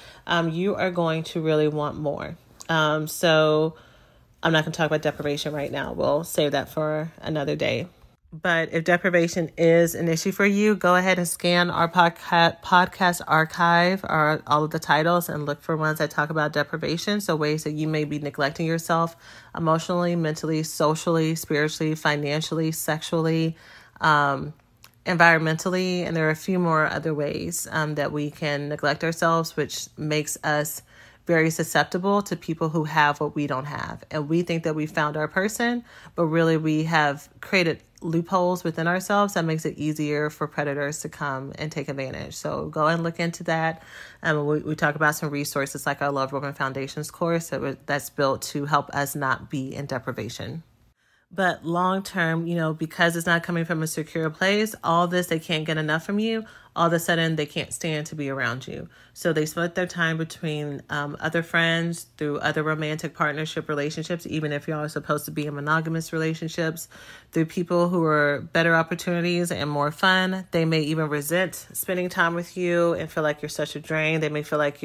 you are going to really want more. So I'm not going to talk about deprivation right now. We'll save that for another day. But if deprivation is an issue for you, go ahead and scan our podcast archive, or all of the titles, and look for ones that talk about deprivation. So ways that you may be neglecting yourself emotionally, mentally, socially, spiritually, financially, sexually, environmentally. And there are a few more other ways that we can neglect ourselves, which makes us very susceptible to people who have what we don't have. And we think that we found our person, but really we have created loopholes within ourselves that makes it easier for predators to come and take advantage. So go and look into that. We talk about some resources like our Love Woman Foundations course that's built to help us not be in deprivation. But long term, because it's not coming from a secure place, all this, they can't get enough from you. All of a sudden, they can't stand to be around you. So they split their time between other friends, through other romantic partnership relationships, even if y'all are supposed to be in monogamous relationships, through people who are better opportunities and more fun. They may even resent spending time with you and feel like you're such a drain. They may feel like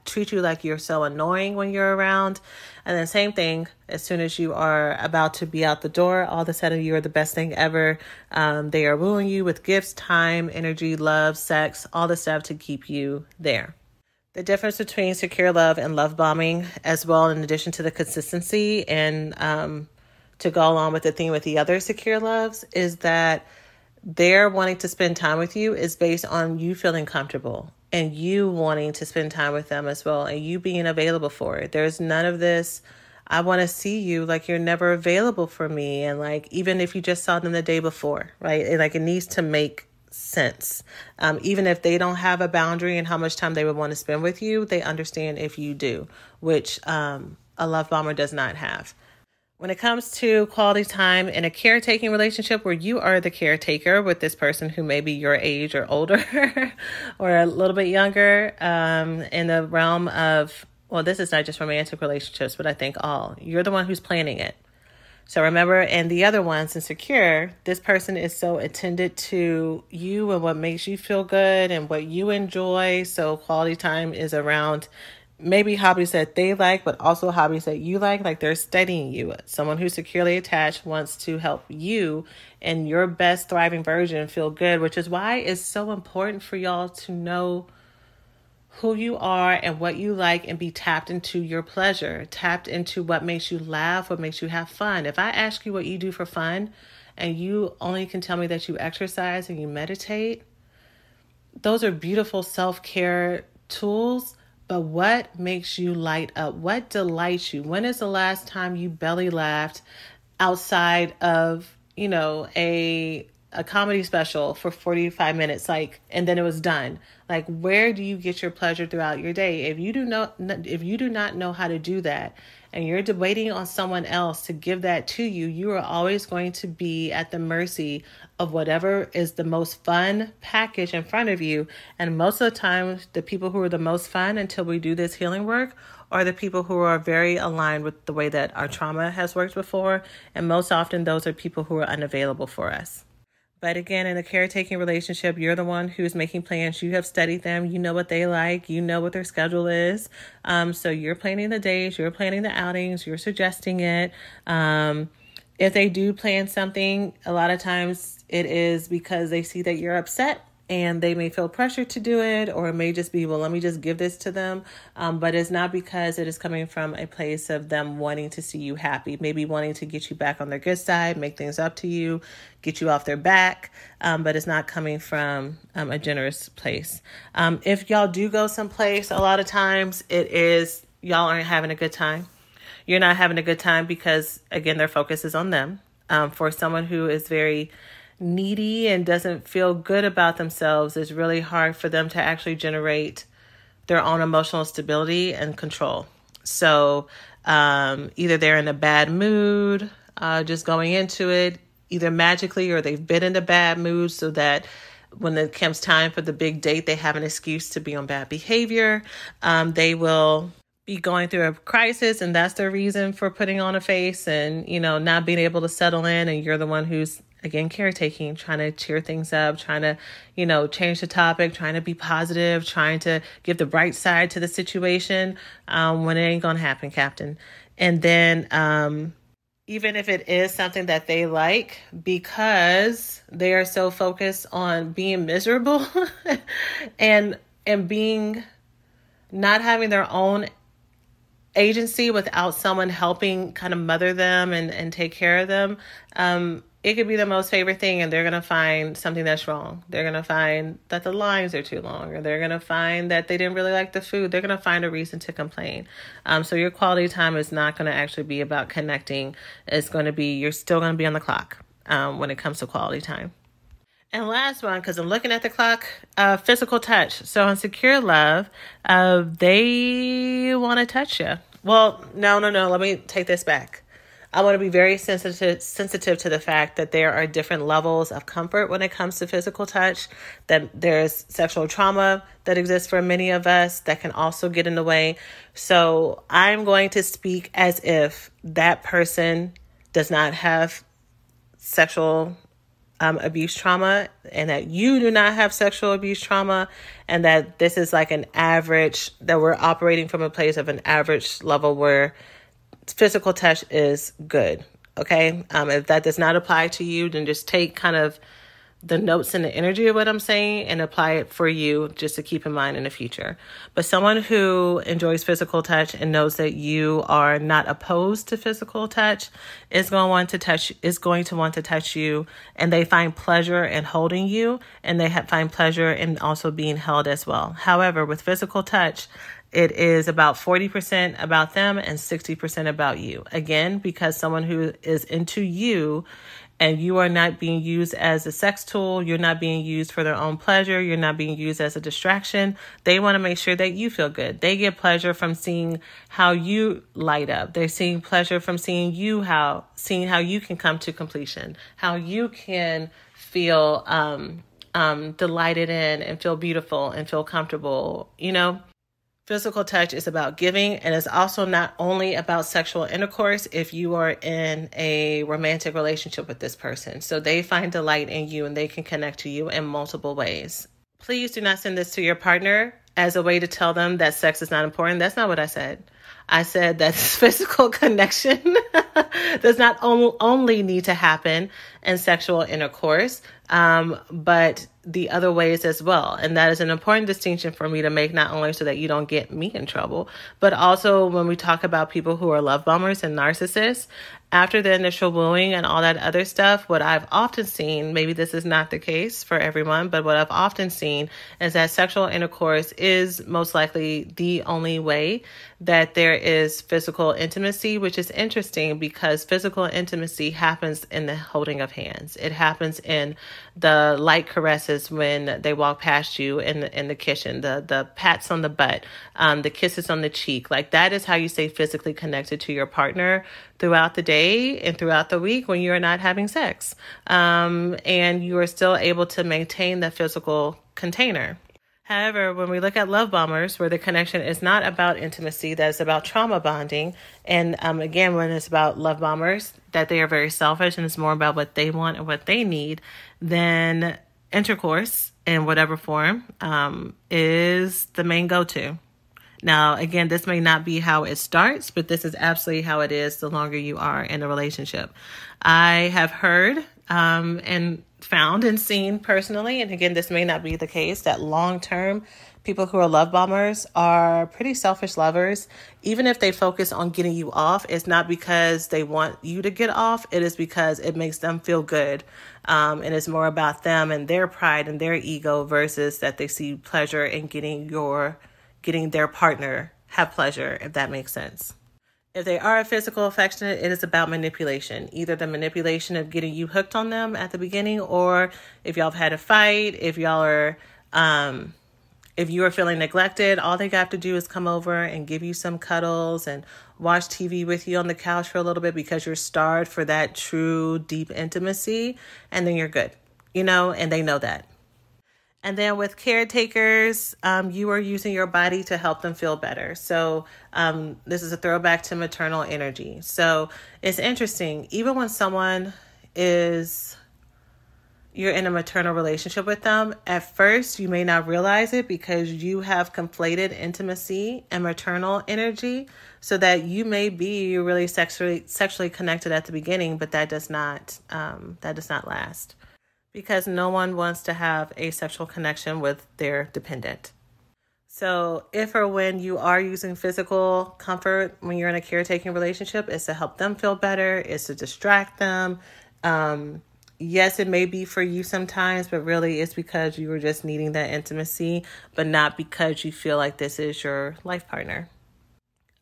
treat you like you're so annoying when you're around. And then same thing, as soon as you are about to be out the door, all of a sudden you are the best thing ever. They are wooing you with gifts, time, energy, love, sex, all the stuff to keep you there. The difference between secure love and love bombing, as well, in addition to the consistency and to go along with the theme with the other secure loves, is that their wanting to spend time with you is based on you feeling comfortable and you wanting to spend time with them as well, and you being available for it. There's none of this, I want to see you, like you're never available for me. And like, even if you just saw them the day before, right? It needs to make sense. Even if they don't have a boundary in how much time they would want to spend with you, they understand if you do, which a love bomber does not have. When it comes to quality time in a caretaking relationship where you are the caretaker with this person who may be your age or older or a little bit younger, in the realm of, well, this is not just romantic relationships, but I think you're the one who's planning it. So remember, and the other ones in secure, this person is so attended to you and what makes you feel good and what you enjoy. So quality time is around maybe hobbies that they like, but also hobbies that you like they're studying you. Someone who's securely attached wants to help you and your best thriving version feel good, which is why it's so important for y'all to know who you are and what you like and be tapped into your pleasure, tapped into what makes you laugh, what makes you have fun. If I ask you what you do for fun and you only can tell me that you exercise and you meditate, those are beautiful self-care tools. But what makes you light up? What delights you? When is the last time you belly laughed outside of, a comedy special for 45 minutes, and then it was done? Like, where do you get your pleasure throughout your day? If you do not know how to do that, and you're waiting on someone else to give that to you, you are always going to be at the mercy of whatever is the most fun package in front of you. And most of the time, the people who are the most fun until we do this healing work are the people who are very aligned with the way that our trauma has worked before. And most often, those are people who are unavailable for us. But again, in a caretaking relationship, you're the one who's making plans. You have studied them. You know what they like. You know what their schedule is. So you're planning the days. You're planning the outings. You're suggesting it. If they do plan something, a lot of times it is because they see that you're upset and they may feel pressure to do it, or it may just be, well, let me just give this to them. But it's not because it is coming from a place of them wanting to see you happy, maybe wanting to get you back on their good side, make things up to you, get you off their back. But it's not coming from a generous place. If y'all do go someplace, a lot of times it is y'all aren't having a good time. You're not having a good time because, again, their focus is on them. For someone who is very needy and doesn't feel good about themselves, it's really hard for them to actually generate their own emotional stability and control. So either they're in a bad mood, just going into it, either magically, or they've been in a bad mood so that when it comes time for the big date, they have an excuse to be on bad behavior. They will be going through a crisis, and that's their reason for putting on a face and, not being able to settle in. And you're the one who's again, caretaking, trying to cheer things up, trying to, change the topic, trying to be positive, trying to give the bright side to the situation, when it ain't going to happen, Captain. And then, even if it is something that they like, because they are so focused on being miserable and being, not having their own agency without someone helping kind of mother them and take care of them, it could be the most favorite thing, and they're going to find something that's wrong. They're going to find that the lines are too long, or they're going to find that they didn't really like the food. They're going to find a reason to complain. So your quality time is not going to actually be about connecting. It's going to be, you're still going to be on the clock when it comes to quality time. And last one, because I'm looking at the clock, physical touch. So in secure love, they want to touch you. Well, no. Let me take this back. I want to be very sensitive to the fact that there are different levels of comfort when it comes to physical touch, that there's sexual trauma that exists for many of us that can also get in the way. So I'm going to speak as if that person does not have sexual abuse trauma, and that you do not have sexual abuse trauma, and that this is like an average, that we're operating from a place of an average level where physical touch is good. Okay. If that does not apply to you, then just take kind of the notes and the energy of what I'm saying and apply it for you, just to keep in mind in the future. But someone who enjoys physical touch and knows that you are not opposed to physical touch is going to want to touch you, and they find pleasure in holding you, and they find pleasure in also being held as well. However, with physical touch, it is about 40% about them and 60% about you. Again, because someone who is into you and you are not being used as a sex tool, you're not being used for their own pleasure, you're not being used as a distraction, they want to make sure that you feel good. They get pleasure from seeing how you light up. They're seeing pleasure from seeing how you can come to completion, how you can feel delighted in and feel beautiful and feel comfortable, Physical touch is about giving, and it's also not only about sexual intercourse if you are in a romantic relationship with this person. So they find delight in you and they can connect to you in multiple ways. Please do not send this to your partner as a way to tell them that sex is not important. That's not what I said. I said that physical connection does not only need to happen in sexual intercourse, but the other ways as well. And that is an important distinction for me to make, not only so that you don't get me in trouble, but also when we talk about people who are love bombers and narcissists, after the initial wooing and all that other stuff, what I've often seen, maybe this is not the case for everyone, but what I've often seen is that sexual intercourse is most likely the only way that there is physical intimacy, which is interesting because physical intimacy happens in the holding of hands. It happens in the light caresses when they walk past you in the kitchen, the pats on the butt, the kisses on the cheek. Like that is how you stay physically connected to your partner throughout the day and throughout the week when you are not having sex. And you are still able to maintain the physical container. However, when we look at love bombers, where the connection is not about intimacy, that is about trauma bonding, and again, when it's about love bombers, that they are very selfish and it's more about what they want and what they need, then intercourse in whatever form is the main go-to. Now, again, this may not be how it starts, but this is absolutely how it is the longer you are in a relationship. I have heard and found and seen personally, and again, this may not be the case, that long-term people who are love bombers are pretty selfish lovers. Even if they focus on getting you off, it's not because they want you to get off. It is because it makes them feel good. And it's more about them and their pride and their ego versus that they see pleasure in getting their partner have pleasure, if that makes sense. If they are a physical affectionate, it is about manipulation. Either the manipulation of getting you hooked on them at the beginning, or if y'all have had a fight, if you are feeling neglected, all they have to do is come over and give you some cuddles and watch TV with you on the couch for a little bit because you're starved for that true deep intimacy, and then you're good, and they know that. And then with caretakers, you are using your body to help them feel better. So this is a throwback to maternal energy. So it's interesting, even when someone is you're in a maternal relationship with them. At first, you may not realize it because you have conflated intimacy and maternal energy, so that you may be really sexually connected at the beginning, but that does not last, because no one wants to have a sexual connection with their dependent. So if or when you are using physical comfort when you're in a caretaking relationship, it's to help them feel better, it's to distract them. Yes, it may be for you sometimes, but really it's because you were just needing that intimacy, but not because you feel like this is your life partner.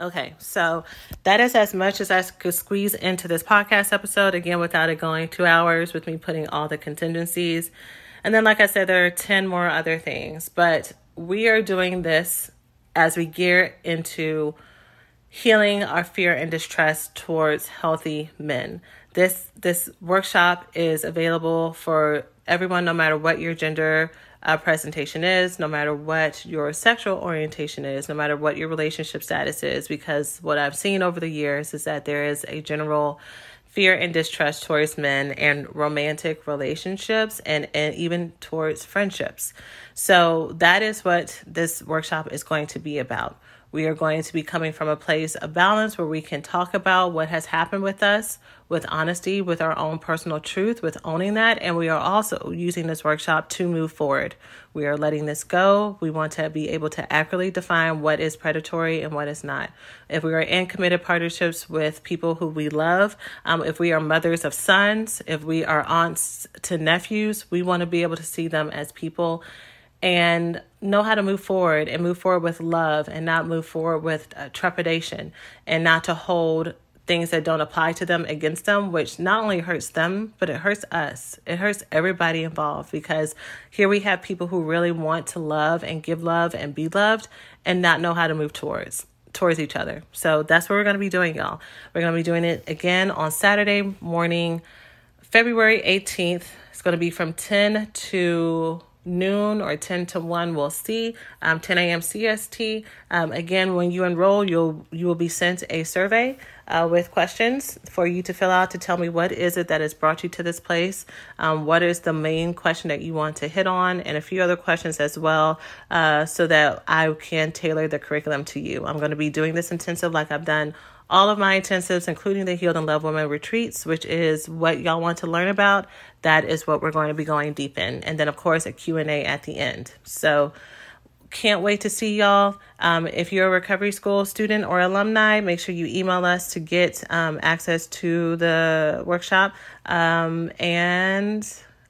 Okay, so that is as much as I could squeeze into this podcast episode, again, without it going 2 hours with me putting all the contingencies. And then, like I said, there are 10 more other things, but we are doing this as we gear into healing our fear and distrust towards healthy men. This workshop is available for everyone, no matter what your gender presentation is, no matter what your sexual orientation is, no matter what your relationship status is, because what I've seen over the years is that there is a general fear and distrust towards men and romantic relationships and even towards friendships. So that is what this workshop is going to be about. We are going to be coming from a place of balance where we can talk about what has happened with us with honesty, with our own personal truth, with owning that. And we are also using this workshop to move forward. We are letting this go. We want to be able to accurately define what is predatory and what is not. If we are in committed partnerships with people who we love, if we are mothers of sons, if we are aunts to nephews, we want to be able to see them as people and know how to move forward with love, and not move forward with trepidation, and not to hold things that don't apply to them against them, which not only hurts them, but it hurts us. It hurts everybody involved, because here we have people who really want to love and give love and be loved and not know how to move towards each other. So that's what we're going to be doing, y'all. We're going to be doing it again on Saturday morning, February 18th. It's going to be from 10 to noon or 10 to 1, we'll see, 10 a.m. CST. Again, when you enroll, you will be sent a survey with questions for you to fill out to tell me what is it that has brought you to this place, what is the main question that you want to hit on, and a few other questions as well, so that I can tailor the curriculum to you. I'm going to be doing this intensive like I've done all of my intensives, including the Healed and Loved Women retreats, which is what y'all want to learn about. That is what we're going to be going deep in. And then, of course, a Q&A at the end. So can't wait to see y'all. If you're a recovery school student or alumni, make sure you email us to get access to the workshop. And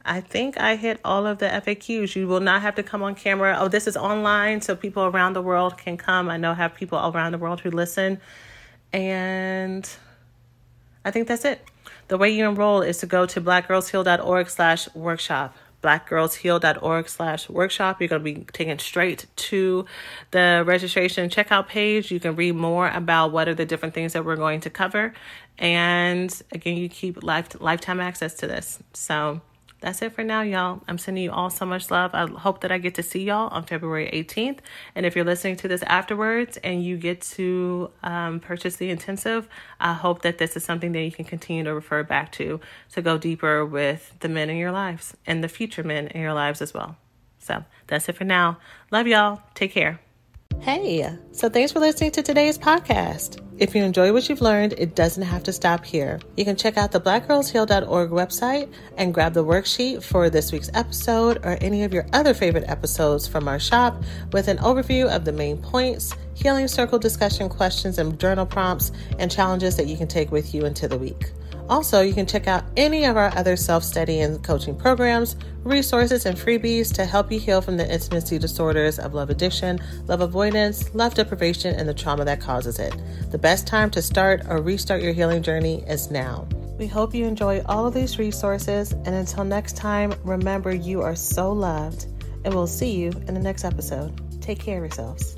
I think I hit all of the FAQs. You will not have to come on camera. Oh, this is online, so people around the world can come. I know I have people around the world who listen. And I think that's it. The way you enroll is to go to blackgirlsheal.org/workshop. blackgirlsheal.org/workshop. You're going to be taken straight to the registration checkout page. You can read more about what are the different things that we're going to cover. And again, you keep lifetime access to this. So that's it for now, y'all. I'm sending you all so much love. I hope that I get to see y'all on February 18th. And if you're listening to this afterwards and you get to purchase the intensive, I hope that this is something that you can continue to refer back to go deeper with the men in your lives and the future men in your lives as well. So that's it for now. Love y'all. Take care. Hey, so thanks for listening to today's podcast. If you enjoy what you've learned, it doesn't have to stop here. You can check out the blackgirlsheal.org website and grab the worksheet for this week's episode or any of your other favorite episodes from our shop with an overview of the main points, healing circle discussion questions and journal prompts, and challenges that you can take with you into the week. Also, you can check out any of our other self-study and coaching programs, resources, and freebies to help you heal from the intimacy disorders of love addiction, love avoidance, love deprivation, and the trauma that causes it. The best time to start or restart your healing journey is now. We hope you enjoy all of these resources, and until next time, remember you are so loved, and we'll see you in the next episode. Take care of yourselves.